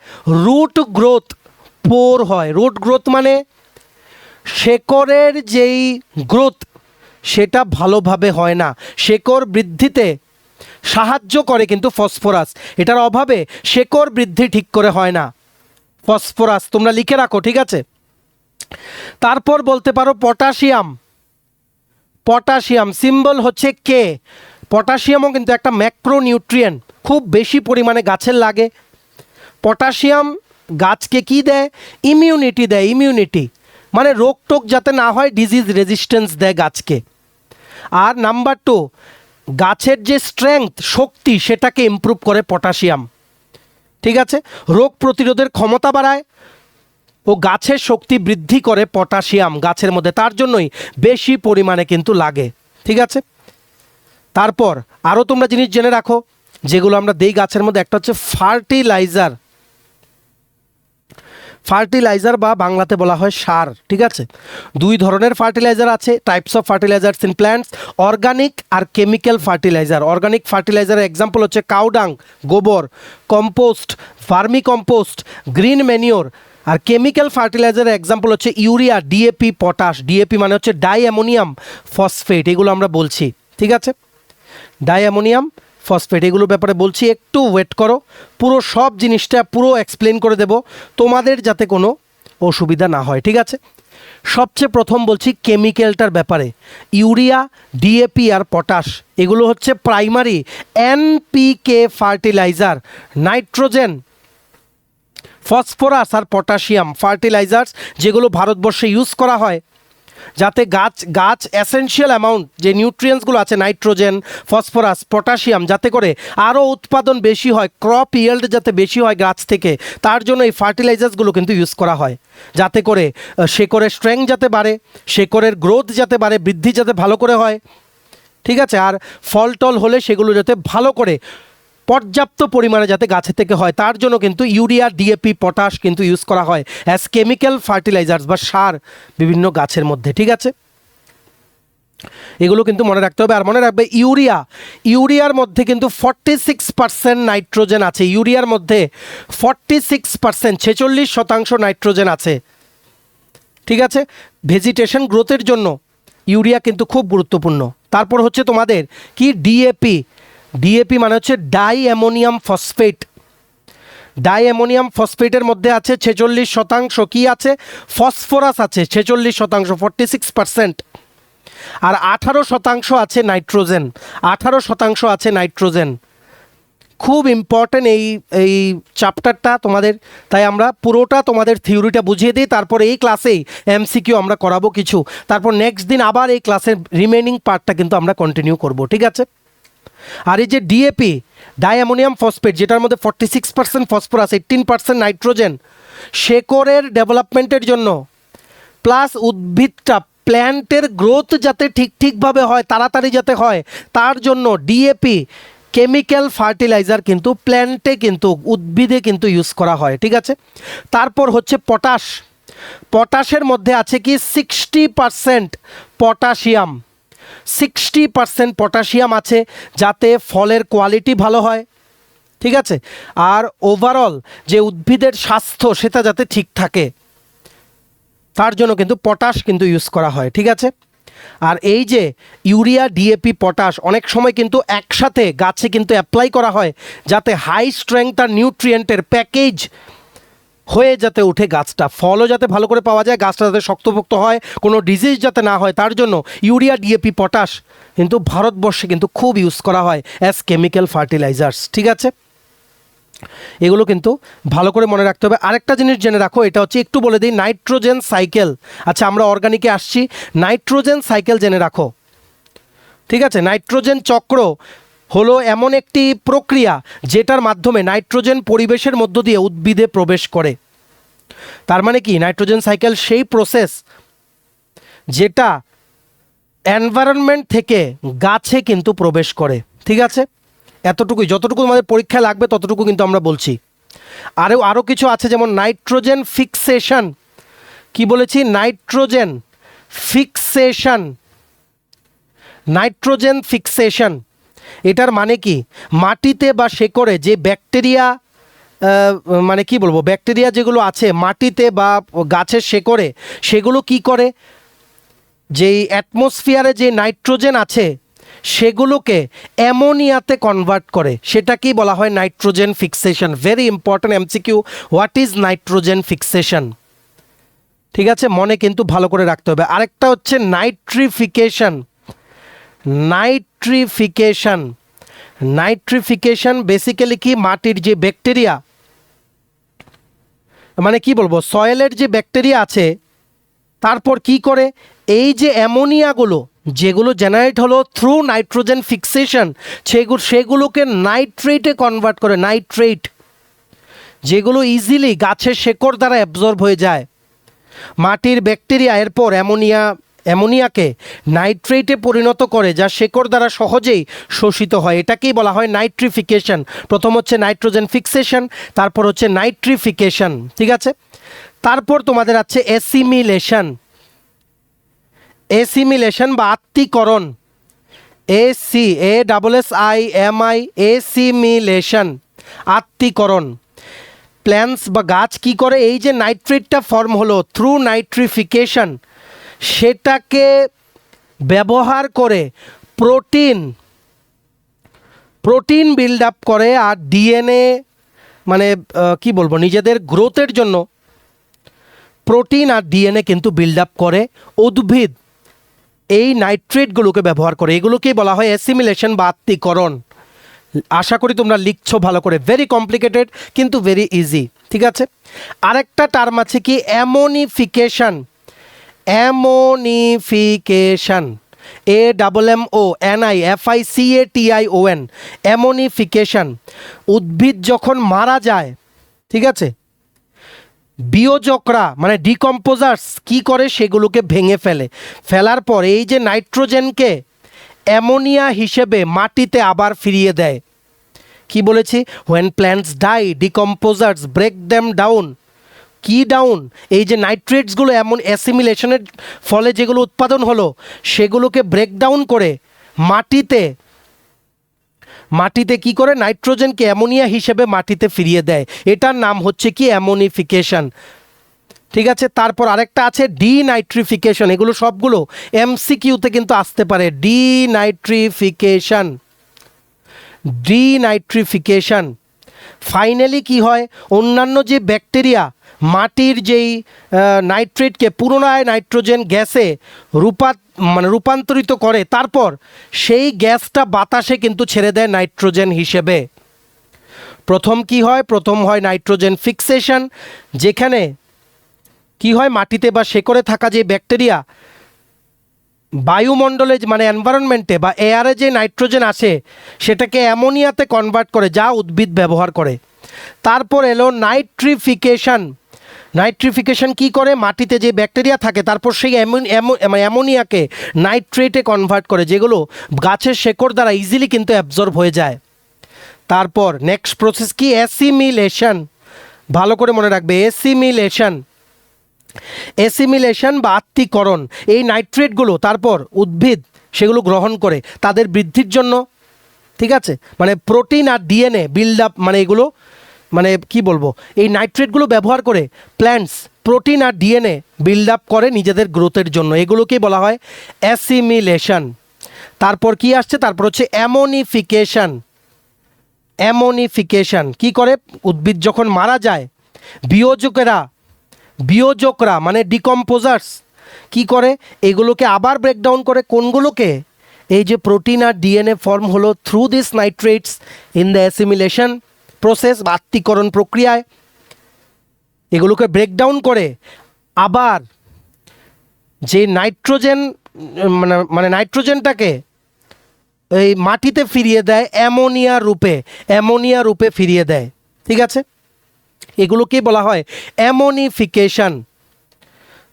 রুট গ্রোথ পোর হয়। রুট গ্রোথ মানে শেকড়ের যেই গ্রোথ সেটা ভালোভাবে হয় না, শেকড় বৃদ্ধিতে সাহায্য করে কিন্তু ফসফরাস, এটার অভাবে শেকড় বৃদ্ধি ঠিক করে হয় না। ফসফরাস তোমরা লিখে রাখো, ঠিক আছে। তারপর বলতে পারো পটাশিয়াম সিম্বল হচ্ছে কে। পটাশিয়ামও কিন্তু একটা ম্যাক্রোনিউট্রিয়েন্ট, খুব বেশি পরিমাণে গাছের লাগে। পটাশিয়াম গাছকে কি দেয়? ইমিউনিটি দেয়, ইমিউনিটি মানে রোগ টোগ যাতে না হয়, ডিজিজ রেজিস্ট্যান্স দেয় গাছকে। আর নাম্বার 2, গাছের যে স্ট্রেংথ, শক্তি, সেটাকে ইমপ্রুভ করে পটাশিয়াম। ঠিক আছে, রোগ প্রতিরোধের ক্ষমতা বাড়ায় ও গাছের শক্তি বৃদ্ধি করে পটাশিয়াম গাছের মধ্যে, তার জন্যই বেশি পরিমাণে কিন্তু লাগে। ঠিক আছে, তারপর আরও তোমরা জিনিস জেনে রাখো যেগুলো আমরা দেই গাছের মধ্যে। একটা হচ্ছে ফার্টিলাইজার, ফার্টিলাইজার বা বাংলাতে বলা হয় সার। ঠিক আছে, 2 ধরনের ফার্টিলাইজার আছে, types of fertilisers in plants, organic আর কেমিক্যাল ফার্টিলাইজার। অর্গানিক ফার্টিলাইজারের এক্সাম্পল হচ্ছে কাউডাং, গোবর, compost, vermicompost, green manure. আর কেমিক্যাল ফার্টিলাইজারের এক্সাম্পল হচ্ছে ইউরিয়া, ডিএপি, পটাশ। ডিএপি মানে হচ্ছে ডাই অ্যামোনিয়াম ফসফেট, এগুলো আমরা বলছি। ঠিক আছে, ডাই অ্যামোনিয়াম ফসফেট, এগুলোর ব্যাপারে বলছি, একটু ওয়েট করো, পুরো সব জিনিসটা পুরো এক্সপ্লেন করে দেব তোমাদের, যাতে কোনো অসুবিধা না হয়। ঠিক আছে, সবচেয়ে প্রথম বলছি কেমিক্যালটার ব্যাপারে। ইউরিয়া, ডিএপি আর পটাশ এগুলো হচ্ছে primary NPK fertiliser. Nitrogen, phosphorus আর পটাশিয়াম ফার্টিলাইজার্স যেগুলো ভারতবর্ষে ইউজ করা হয় যাতে গাছ এসেনশিয়াল অ্যামাউন্ট যে নিউট্রিয়েন্টসগুলো আছে, নাইট্রোজেন, ফসফরাস, পটাশিয়াম, যাতে করে আরও উৎপাদন বেশি হয়, ক্রপ ইয়েল্ড যাতে বেশি হয় গাছ থেকে, তার জন্য এই ফার্টিলাইজার্সগুলো কিন্তু ইউজ করা হয়, যাতে করে শেকড়ের স্ট্রেংথ যাতে বাড়ে, শেকড়ের গ্রোথ যাতে বাড়ে, বৃদ্ধি যাতে ভালো করে হয়। ঠিক আছে, আর ফল টল হলে সেগুলো যাতে ভালো করে পর্যাপ্ত পরিমাণে যাতে গাছের থেকে হয়, তার জন্য কিন্তু ইউরিয়া, ডিএপি, পটাশ কিন্তু ইউজ করা হয় অ্যাজ কেমিক্যাল ফার্টিলাইজার্স বা সার বিভিন্ন গাছের মধ্যে। ঠিক আছে, এগুলো কিন্তু মনে রাখতে হবে। আর মনে রাখবে ইউরিয়ার মধ্যে কিন্তু 46% নাইট্রোজেন আছে। ইউরিয়ার মধ্যে 46%, 46% নাইট্রোজেন আছে। ঠিক আছে, ভেজিটেশন গ্রোথের জন্য ইউরিয়া কিন্তু খুব গুরুত্বপূর্ণ। তারপর হচ্ছে তোমাদের কি ডিএপি। ডিএপি মানে হচ্ছে di ammonium phosphate. Di ammonium ফসফেটের মধ্যে আছে 46% কি আছে? ফসফরাস আছে 46%, 46%। আর 18% আছে নাইট্রোজেন, 18% আছে নাইট্রোজেন। খুব ইম্পর্টেন্ট এই চ্যাপ্টারটা তোমাদের, তাই আমরা পুরোটা তোমাদের থিওরিটা বুঝিয়ে দিই, তারপরে এই ক্লাসেই এমসিকিউ আমরা করাবো কিছু, তারপর নেক্সট দিন আবার এই ক্লাসের রিমেনিং পার্টটা কিন্তু আমরা কন্টিনিউ করব। ঠিক আছে, আর এই যে ডিএপি, ডাই অ্যামোনিয়াম ফসফেট, যেটার মধ্যে 46% ফসফরাস, 18% নাইট্রোজেন, শেকড়ের ডেভেলপমেন্টের জন্য প্লাস উদ্ভিদটা প্ল্যান্টের গ্রোথ যাতে ঠিকভাবে হয়, তাড়াতাড়ি যাতে হয়, তার জন্য ডিএপি কেমিক্যাল ফার্টিলাইজার কিন্তু প্ল্যান্টে কিন্তু উদ্ভিদে কিন্তু ইউজ করা হয়। ঠিক আছে, তারপর হচ্ছে পটাশ। পটাশের মধ্যে আছে কি 60% পটাশিয়াম, 60% পটাশিয়াম আছে যাতে ফলের কোয়ালিটি ভালো হয়। ঠিক আছে, আর ওভারঅল যে উদ্ভিদের স্বাস্থ্য সেটা যাতে ঠিক থাকে, তার জন্য কিন্তু পটাশ কিন্তু ইউজ করা হয়। ঠিক আছে, আর এই যে ইউরিয়া, ডিএপি, পটাশ অনেক সময় কিন্তু একসাথে গাছে কিন্তু অ্যাপ্লাই করা হয় যাতে হাই স্ট্রেংথ আর নিউট্রিয়েন্টের প্যাকেজ হয়ে যাতে উঠে গাছটা, ফলও যাতে ভালো করে পাওয়া যায়, গাছটা যাতে শক্তপোক্ত হয়, কোনো ডিজিজ যাতে না হয়, তার জন্য ইউরিয়া, ডিএপি, পটাশ কিন্তু ভারতবর্ষে কিন্তু খুব ইউজ করা হয় অ্যাজ কেমিক্যাল ফার্টিলাইজার্স। ঠিক আছে, এগুলো কিন্তু ভালো করে মনে রাখতে হবে। আরেকটা জিনিস জেনে রাখো, এটা হচ্ছে একটু বলে দিই, নাইট্রোজেন সাইকেল। আচ্ছা, আমরা অর্গানিকে আসছি, নাইট্রোজেন সাইকেল জেনে রাখো। ঠিক আছে, নাইট্রোজেন চক্র হলো এমন একটি প্রক্রিয়া যেটার মাধ্যমে নাইট্রোজেন পরিবেশের মধ্য দিয়ে উদ্ভিদে প্রবেশ করে। তার মানে কি, নাইট্রোজেন সাইকেল সেই প্রসেস যেটা এনভায়রনমেন্ট থেকে গাছে কিন্তু প্রবেশ করে। ঠিক আছে, এতটুকুই, যতটুকু আমাদের পরীক্ষায় লাগবে ততটুকু কিন্তু আমরা বলছি। আরও কিছু আছে, যেমন নাইট্রোজেন ফিক্সেশন। কি বলেছি? Nitrogen fixation. নাইট্রোজেন ফিক্সেশন এটার মানে কি, মাটিতে বা শেকড়ে যে ব্যাকটেরিয়া, মানে কি বলবো, ব্যাকটেরিয়া যেগুলো আছে মাটিতে বা গাছের শেকড়ে, সেগুলো কি করে, যেই অ্যাটমসফিয়ারে যে নাইট্রোজেন আছে সেগুলোকে অ্যামোনিয়াতে কনভার্ট করে, সেটাকেই বলা হয় nitrogen fixation. Very important MCQ, what is nitrogen fixation? ঠিক আছে, মনে কিন্তু ভালো করে রাখতে হবে। আরেকটা হচ্ছে নাইট্রিফিকেশন। নাইট্রিফিকেশন বেসিক্যালি কি, মাটির যে ব্যাকটেরিয়া মানে কি বলবো, সয়েলের যে ব্যাকটেরিয়া আছে, তারপর কি করে এই যে অ্যামোনিয়াগুলো যেগুলো জেনারেট হলো থ্রু নাইট্রোজেন ফিক্সেশন, সেগুলোকে নাইট্রেটে কনভার্ট করে। নাইট্রেট যেগুলো ইজিলি গাছের শেকড় দ্বারা অ্যাবজর্ব হয়ে যায়, মাটির ব্যাকটেরিয়া এরপর অ্যামোনিয়াকে নাইট্রেটে পরিণত করে, যা শেকড় দ্বারা সহজেই শোষিত হয়। এটাকেই বলা হয় নাইট্রিফিকেশন। প্রথম হচ্ছে নাইট্রোজেন ফিক্সেশন, তারপর হচ্ছে নাইট্রিফিকেশন, ঠিক আছে। তারপর তোমাদের আছে অ্যাসিমিলেশন। অ্যাসিমিলেশন বা আত্তীকরণ, ACASSIMI, অ্যাসিমিলেশন, আত্তীকরণ। প্ল্যান্টস বা গাছ কি করে, এই যে নাইট্রেটটা ফর্ম হলো থ্রু নাইট্রিফিকেশন, সেটাকে ব্যবহার করে প্রোটিন বিল্ড আপ করে, আর ডিএনএ মানে কি বলবো, নিজেদের গ্রোথের জন্য প্রোটিন আর ডিএনএ কিন্তু বিল্ড আপ করে। উদ্ভিদ এই নাইট্রেটগুলোকে ব্যবহার করে, এগুলোকেই বলা হয় অ্যাসিমিলেশন বা আত্তীকরণ। আশা করি তোমরা লিখছো ভালো করে, ভেরি কমপ্লিকেটেড কিন্তু ভেরি ইজি, ঠিক আছে। আরেকটা টার্ম আছে কি, অ্যামোনিফিকেশন। Ammonification, AMMONIFICATION, ammonification. উদ্ভিদ যখন মারা যায়, ঠিক আছে, বিয়োজকরা মানে ডিকম্পোজার্স কি করে, সেগুলোকে ভেঙে ফেলার পর এই যে নাইট্রোজেনকে অ্যামোনিয়া হিসেবে মাটিতে আবার ফিরিয়ে দেয়। কি বলেছি, when plants die decomposers break them down. কি ডাউন, এই যে নাইট্রেটসগুলো এমন অ্যাসিমিলেশনের ফলে যেগুলো উৎপাদন হলো, সেগুলোকে ব্রেকডাউন করে মাটিতে কি করে, নাইট্রোজেনকে অ্যামোনিয়া হিসেবে মাটিতে ফিরিয়ে দেয়। এটার নাম হচ্ছে কি, অ্যামোনিফিকেশন, ঠিক আছে। তারপর আরেকটা আছে ডিনাইট্রিফিকেশন। এগুলো সবগুলো MCQতে কিন্তু আসতে পারে। ডিনাইট্রিফিকেশন। ফাইনালি কি হয়, অন্যান্য যে ব্যাকটেরিয়া মাটির যেই নাইট্রেটকে পুনরায় নাইট্রোজেন গ্যাসে রূপান্তরিত করে, তারপর সেই গ্যাসটা বাতাসে কিন্তু ছেড়ে দেয় নাইট্রোজেন হিসেবে। প্রথম কি হয়, প্রথম হয় নাইট্রোজেন ফিক্সেশন, যেখানে কি হয়, মাটিতে বা শেকড়ে থাকা যে ব্যাকটেরিয়া বায়ুমণ্ডলে মানে এনভায়রনমেন্টে বা এয়ারে যে নাইট্রোজেন আসে, সেটাকে অ্যামোনিয়াতে কনভার্ট করে, যা উদ্ভিদ ব্যবহার করে। তারপর এলো নাইট্রিফিকেশন। নাইট্রিফিকেশন কি করে, মাটিতে যে ব্যাকটেরিয়া থাকে তারপর সেই অ্যামোনিয়াকে নাইট্রেটে কনভার্ট করে, যেগুলো গাছের শেকড় দ্বারা ইজিলি কিন্তু অ্যাবজর্ব হয়ে যায়। তারপর নেক্সট প্রসেস কি, অ্যাসিমিলেশন। ভালো করে মনে রাখবে, অ্যাসিমিলেশন বা আত্তীকরণ। এই নাইট্রেটগুলো তারপর উদ্ভিদ সেগুলো গ্রহণ করে তাদের বৃদ্ধির জন্য, ঠিক আছে। মানে প্রোটিন আর ডিএনএ বিল্ড আপ, মানে এগুলো মানে কি বলবো, এই নাইট্রেটগুলো ব্যবহার করে প্ল্যান্টস প্রোটিন আর ডিএনএ বিল্ড আপ করে নিজেদের গ্রোথের জন্য। এগুলোকেই বলা হয় অ্যাসিমিলেশন। তারপর কি আসছে, তারপর হচ্ছে অ্যামোনিফিকেশন। কি করে, উদ্ভিদ যখন মারা যায়, বিয়োজকরা মানে ডিকম্পোজার্স কি করে, এগুলোকে আবার ব্রেকডাউন করে। কোনগুলোকে, এই যে প্রোটিন আর ডিএনএ ফর্ম হলো through this nitrates in the assimilation process বা আত্তীকরণ প্রক্রিয়ায়, এগুলোকে ব্রেকডাউন করে আবার যে নাইট্রোজেন মানে নাইট্রোজেনটাকে এই মাটিতে ফিরিয়ে দেয় অ্যামোনিয়া রূপে ফিরিয়ে দেয়, ঠিক আছে। এগুলোকেই বলা হয় অ্যামোনিফিকেশন।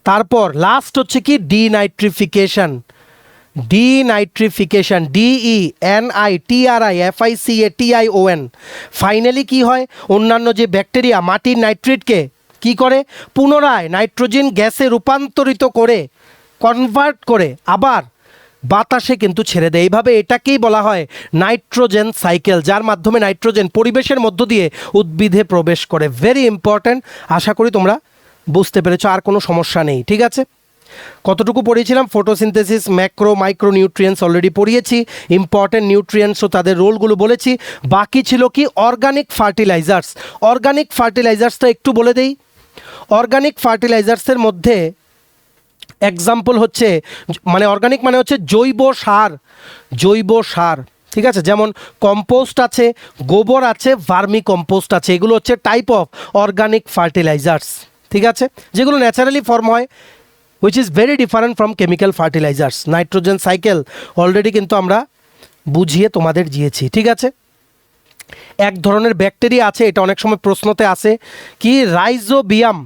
তারপর লাস্ট হচ্ছে কি, ডিনাইট্রিফিকেশন। DENITRIFICATION। ফাইনালি কি হয়, অন্যান্য যে ব্যাকটেরিয়া মাটির নাইট্রেটকে কি করে, পুনরায় নাইট্রোজেন গ্যাসে রূপান্তরিত করে, কনভার্ট করে আবার বাতাসে কিন্তু ছেড়ে দেয়। এইভাবে এটাকেই বলা হয় নাইট্রোজেন সাইকেল, যার মাধ্যমে নাইট্রোজেন পরিবেশের মধ্য দিয়ে উদ্ভিদে প্রবেশ করে। ভেরি ইম্পর্ট্যান্ট, আশা করি তোমরা বুঝতে পেরেছো, আর কোনো সমস্যা নেই, ঠিক আছে। কতটুকু পড়িয়েছিলাম, photosynthesis, macro micro nutrients already পড়িয়েছি, ইম্পর্ট্যান্ট নিউট্রিয়েন্টস ও তাদের রোলগুলো বলেছি। বাকি ছিল কি, অর্গানিক ফার্টিলাইজার্সটা একটু বলে দেই। অর্গানিক ফার্টিলাইজার্সের মধ্যে এক্সাম্পল হচ্ছে, মানে অর্গানিক মানে হচ্ছে জৈব সার, ঠিক ঠিক আছে, যেমন কম্পোস্ট আছে, গোবর আছে, ভার্মি কম্পোস্ট আছে, এগুলো হচ্ছে টাইপ অফ অর্গানিক ফার্টিলাইজার্স। ঠিক আছে, যেগুলো ন্যাচারালি ফর্ম হয়, which is very different from chemical fertilisers. Nitrogen cycle already কিন্তু আমরা বুঝিয়ে তোমাদের দিয়েছি। ঠিক আছে, এক ধরনের ব্যাকটেরিয়া আছে, এটা অনেক সময় প্রশ্নতে আসে, কি rhizobium,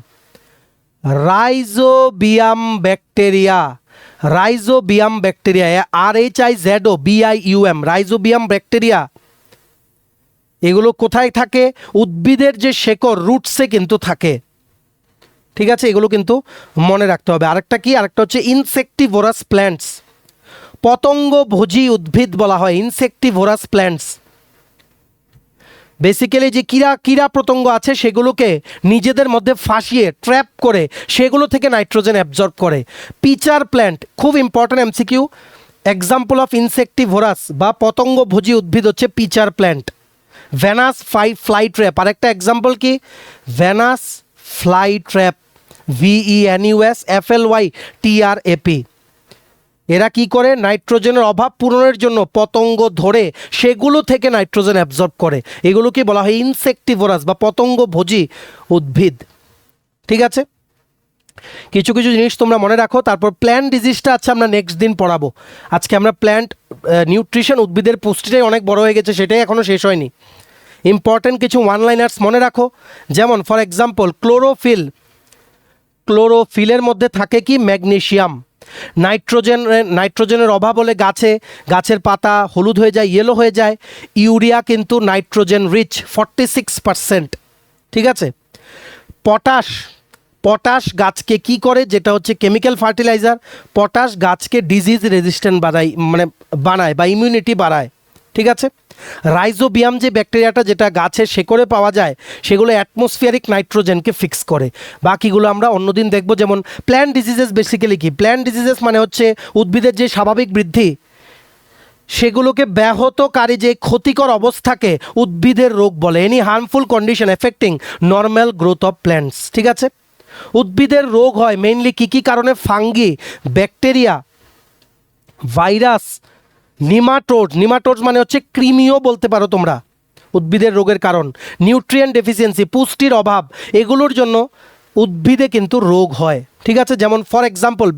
rhizobium bacteria, rhizobium bacteria, RHIZOBIUM, rhizobium bacteria. এগুলো কোথায় থাকে? উদ্ভিদের যে শেকড়, রুটসে কিন্তু থাকে। ঠিক আছে, এগুলো কিন্তু মনে রাখতে হবে। আরেকটা কি? আরেকটা হচ্ছে ইনসেক্টিভোরাস প্ল্যান্টস, পতঙ্গভোজী উদ্ভিদ বলা হয় ইনসেক্টিভোরাস প্ল্যান্টস। বেসিক্যালি যে কীরা পতঙ্গ আছে সেগুলোকে নিজেদের মধ্যে ফাঁসিয়ে ট্র্যাপ করে সেগুলো থেকে নাইট্রোজেন অ্যাবজর্ব করে। পিচার প্ল্যান্ট, খুব important MCQ, example of insectivorous বা পতঙ্গভোজী উদ্ভিদ হচ্ছে pitcher plant. Venus fly trap, আরেকটা এক্সাম্পল কি? Venus fly trap, VENUSFLYTRAP। এরা কি করে? নাইট্রোজেনের অভাব পূরণের জন্য পতঙ্গ ধরে সেগুলো থেকে নাইট্রোজেন অ্যাবজর্ব করে। এগুলোকে বলা হয় ইনসেক্টিভোরাস বা পতঙ্গভোজী উদ্ভিদ। ঠিক আছে, কিছু কিছু জিনিস তোমরা মনে রাখো। তারপর প্ল্যান্ট ডিজিজটা আছে, আমরা নেক্সট দিন পড়াবো। আজকে আমরা প্ল্যান্ট নিউট্রিশন, উদ্ভিদের পুষ্টিটাই অনেক বড় হয়ে গেছে, সেটাই এখনও শেষ হয়নি। ইম্পর্টেন্ট কিছু ওয়ান লাইনার্স মনে রাখো, যেমন ফর এক্সাম্পল ক্লোরোফিল, ক্লোরোফিলের মধ্যে থাকে কি? ম্যাগনেসিয়াম। নাইট্রোজেনের অভাব হলে গাছের পাতা হলুদ হয়ে যায়, ইয়েলো হয়ে যায়। ইউরিয়া কিন্তু নাইট্রোজেন রিচ 46%। ঠিক আছে, পটাশ গাছকে কি করে? যেটা হচ্ছে কেমিক্যাল ফার্টিলাইজার। পটাশ গাছকে ডিজিজ রেজিস্ট্যান্ট বানায় বা ইমিউনিটি বাড়ায়। ঠিক আছে, রাইজোবিয়াম যে ব্যাকটেরিয়াটা, যেটা গাছের শেকড়ে পাওয়া যায়, সেগুলো অ্যাটমসফিয়ারিক নাইট্রোজেনকে ফিক্স করে। বাকিগুলো আমরা অন্যদিন দেখব। যেমন প্ল্যান্ট ডিজিজেস, বেসিক্যালি কি? প্ল্যান্ট ডিজিজেস মানে হচ্ছে উদ্ভিদের যে স্বাভাবিক বৃদ্ধি সেগুলোকে ব্যাহতকারী যে ক্ষতিকর অবস্থাকে উদ্ভিদের রোগ বলে। Any harmful condition affecting normal growth of plants. ঠিক আছে, উদ্ভিদের রোগ হয় মেইনলি কী কারণে? ফাঙ্গি, ব্যাকটেরিয়া, ভাইরাস, নিমাটোডস মানে হচ্ছে কৃমিও বলতে পারো তোমরা। উদ্ভিদের রোগের কারণ নিউট্রিয়েন্ট ডেফিসিয়েন্সি, পুষ্টির অভাব, এগুলোর জন্য উদ্ভিদে কিন্তু রোগ হয়। ঠিক আছে, যেমন ফর এক্সাম্পল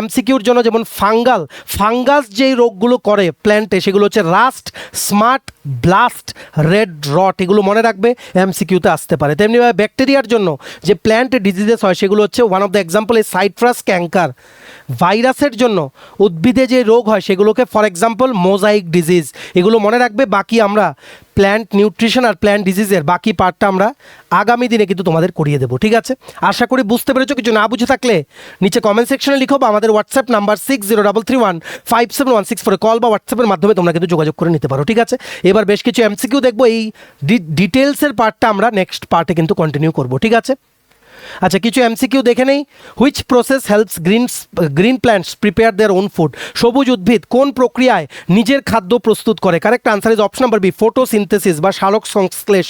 এমসিকিউর জন্য, যেমন ফাঙ্গাস যেই রোগগুলো করে প্ল্যান্টে, সেগুলো হচ্ছে রাস্ট, স্মার্ট, ব্লাস্ট, রেড রট, এগুলো মনে রাখবে, এমসিকিউতে আসতে পারে। তেমনিভাবে ব্যাকটেরিয়ার জন্য যে প্ল্যান্ট ডিজিজেস হয় সেগুলো হচ্ছে ওয়ান অফ দ্য এক্সাম্পল এই সাইট্রাস ক্যাঙ্কার। ভাইরাসের জন্য উদ্ভিদে যে রোগ হয় সেগুলোকে ফর এক্সাম্পল মোজাইক ডিজিজ, এগুলো মনে রাখবে। বাকি আমরা প্ল্যান্ট নিউট্রিশন আর প্ল্যান্ট ডিজিজের বাকি পার্টটা আমরা আগামী দিনে কিন্তু তোমাদের করিয়ে দেবো। ঠিক আছে, আশা করি বুঝতে পেরেছো। কিছু না বুঝে থাকলে নিচে কমেন্ট সেকশনে লিখো, বা আমাদের হোয়াটসঅ্যাপ নাম্বার 6033157164 কল বা হোয়াটসঅ্যাপের মাধ্যমে তোমরা কিন্তু যোগাযোগ করে নিতে পারো। ঠিক আছে, এবার বেশ কিছু এমসিকিউ দেখবো, এই ডিটেলসের পার্টটা আমরা নেক্সট পার্টে কিন্তু কন্টিনিউ করবো। ঠিক আছে, আচ্ছা কিছু এমসিকিউ দেখে নেই। Which process helps green plants prepare their own food? সবুজ উদ্ভিদ কোন প্রক্রিয়ায় নিজের খাদ্য প্রস্তুত করে? Correct answer is option number B, photosynthesis বা সালোক সংশ্লেষ।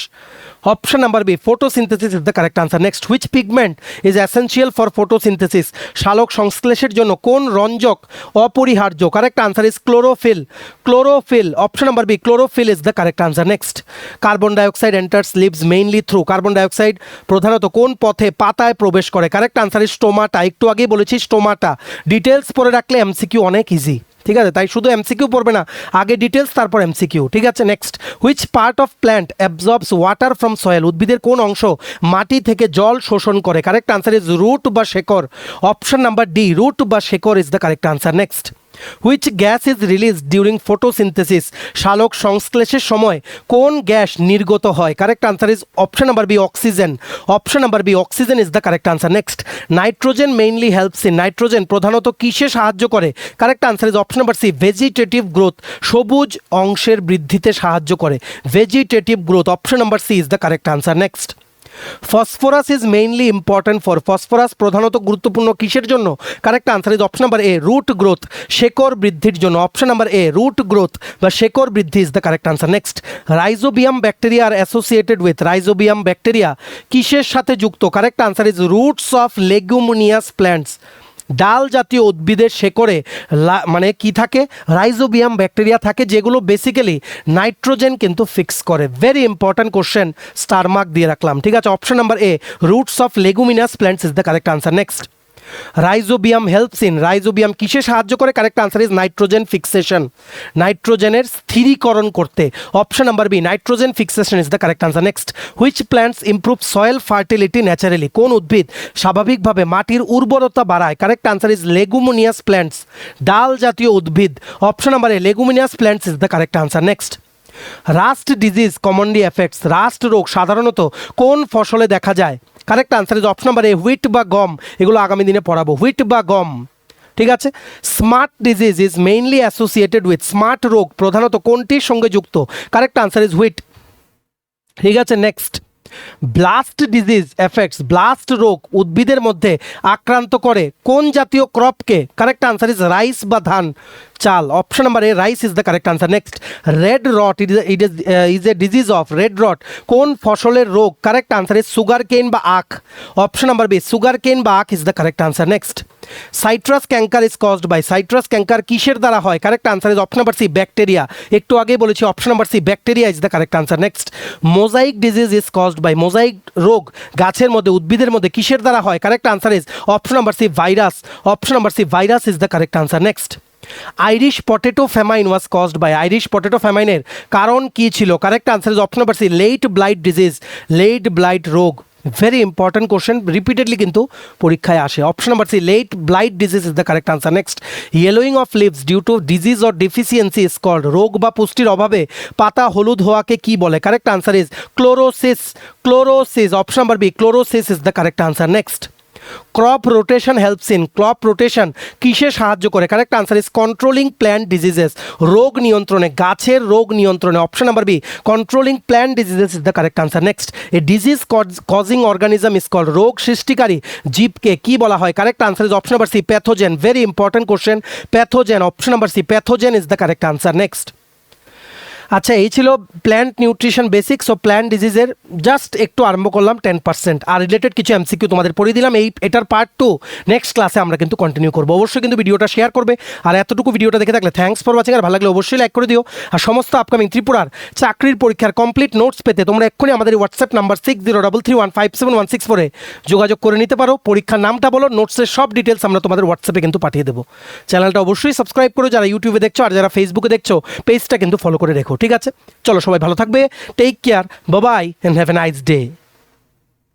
Option number B, photosynthesis is the correct answer. Next, which pigment is essential for photosynthesis? সালোক সংশ্লেষের জন্য কোন রঞ্জক অপরিহার্য? Correct answer is chlorophyll. Option number B, chlorophyll is the correct answer. Next, carbon dioxide enters leaves mainly through? Carbon dioxide প্রধানত কোন পথে পাতায় প্রবেশ করে? Correct answer is stomata. একটু আগেই বলেছি স্টোমাটা। ডিটেলস পড়ে রাখলে এমসিকিউ অনেক ইজি। ঠিক আছে, তাই শুধু এমসিকিউ পড়বে না, আগে ডিটেলস তারপর এমসিকিউ। ঠিক আছে, next, which part of plant অ্যাবজর্বস water from soil? উদ্ভিদের কোন অংশ মাটি থেকে জল শোষণ করে? কারেক্ট আনসার ইজ রুট বা শেকড়। অপশন নাম্বার ডি, রুট বা শেকড় is the correct answer. Next, which gas is release during photosynthesis? সালোক সংশ্লেষের সময় কোন গ্যাস নির্গত হয়? Correct answer is option number B, oxygen. Option number B, oxygen is the correct answer. Next, nitrogen mainly helps in? Nitrogen প্রধানত কিসে সাহায্য করে? Correct answer is option number C, vegetative growth. সবুজ অংশের বৃদ্ধিতে সাহায্য করে, vegetative growth. Option number C is the correct answer. Next, phosphorus is mainly important for? ফসফরাস প্রধানত গুরুত্বপূর্ণ কিসের জন্য? Correct answer is option number A, root growth, শেকড় বৃদ্ধির জন্য। Option number A, root growth বা শেকড় বৃদ্ধি is the correct answer. Next, rhizobium bacteria are associated with? Rhizobium bacteria কিসের সাথে যুক্ত? Correct answer is roots of leguminous plants. ডাল জাতীয় উদ্ভিদের শেকড়ে মানে কি থাকে, রাইজোবিয়াম ব্যাকটেরিয়া থাকে, যেগুলো বেসিক্যালি নাইট্রোজেন কিন্তু ফিক্স করে। Very important question, star mark দিয়ে রাখলাম। ঠিক আছে, option number A, roots of leguminous plants is the correct answer. Next, rhizobium helps in, rhizobium কিসে সাহায্য করে? Correct answer is nitrogen fixation, নাইট্রোজেনের স্থিরীকরণ করতে। Option number B, nitrogen fixation is the correct answer. Next, which plants improve soil fertility naturally, কোন উদ্ভিদ স্বাভাবিকভাবে মাটির উর্বরতা বাড়ায়? কারেক্ট আনসার ইজ লেগুমিনিয়াস প্ল্যান্টস, ডাল জাতীয় উদ্ভিদ। Option number A, leguminous plants is the correct answer. Next, rust disease commonly affects, rust রোগ সাধারণত কোন ফসলে দেখা যায়? Correct answer is option number A, wheat বা গম। এগুলো আগামী দিনে পড়াবো, হুইট বা গম। ঠিক আছে, smut disease is mainly associated with, smut রোগ প্রধানত কোনটির সঙ্গে যুক্ত? Correct answer is wheat. ঠিক আছে, next, blast disease affects, blast রোগ উদ্ভিদের মধ্যে আক্রান্ত করে কোন জাতীয় ক্রপকে? কারেক্ট আনসার ইজ রাইস বা ধান, চাল। Option number A, rice is the correct answer. Next, red rot is a disease of, red rot কোন ফসলের রোগ? কারেক্ট আনসার ইজ সুগার কেন বা আখ। অপশন নাম্বার বি, সুগার কেন বা আখ is the correct answer. Next, citrus canker is caused by, citrus canker কিসের দ্বারা হয়? Correct answer is option number C, bacteria. একটু আগে বলেছি option number C, bacteria is the correct answer. Next, mosaic disease is caused by, mosaic রোগ গাছের মধ্যে উদ্ভিদের মধ্যে কিসের দ্বারা হয়? Correct answer is option number C, virus. Option number C, virus is the correct answer. Next, Irish potato famine was caused by, Irish potato ফ্যামাইনের কারণ কি ছিল? Correct answer is option number C, late blight disease, late blight রোগ। Very important question, repeatedly কিন্তু পরীক্ষায় আসে। Option number C, late blight disease is the correct answer. Next, yellowing of leaves due to disease or deficiency is called, রোগ বা পুষ্টির অভাবে পাতা হলুদ হওয়াকে কি বলে? Correct answer is chlorosis, chlorosis. Option number B, chlorosis is the correct answer. Next, crop rotation helps in, crop rotation কিসে সাহায্য করে? Correct answer is controlling plant diseases, রোগ নিয়ন্ত্রণে, গাছের রোগ নিয়ন্ত্রণে। Option number B, controlling plant diseases is the correct answer. Next, a disease causing organism is called, রোগ সৃষ্টিকারী জীবকে কি বলা হয়? Correct answer is option number C, pathogen. Very important question, pathogen. Option number C, pathogen is the correct answer. Next, আচ্ছা এই ছিল plant nutrition basics ও plant ডিজিজের just একটু আরম্ভ করলাম 10%, আর রিলেটেড কিছু এমসিকিউ তোমাদের পড়িয়ে দিলাম। এটার পার্ট 2 নেক্সট ক্লাসে আমরা কিন্তু কন্টিনিউ করবো। অবশ্যই কিন্তু ভিডিওটা শেয়ার করবে, আর এতটুকু ভিডিওটা দেখে থাকলে থ্যাঙ্কস ফর ওয়াচিং, আর ভালো লাগলে অবশ্যই লাইক করে দিও। আর সমস্ত আপকামিং ত্রিপুরার চাকরির পরীক্ষার কমপ্লিট নোটস পেতে তোমরা এক্ষুনি আমাদের হোয়াটসঅ্যাপ নাম্বার 6033157164 যোগাযোগ করে নিতে পারো। পরীক্ষার নামটা বলো, নোটসের সব ডিটেলস আমরা তোমাদের হোয়াটসঅ্যাপে কিন্তু পাঠিয়ে দেবো। চ্যানেলটা অবশ্যই সাবস্ক্রাইব করো, যারা ইউটিউবে দেখছো, আর যারা ফেসবুকে দেখছো পেজটা কিন্তু ফলো করে রেখো। ঠিক আছে, চলো সবাই ভালো থাকবে, take care, bye bye, and have a nice day.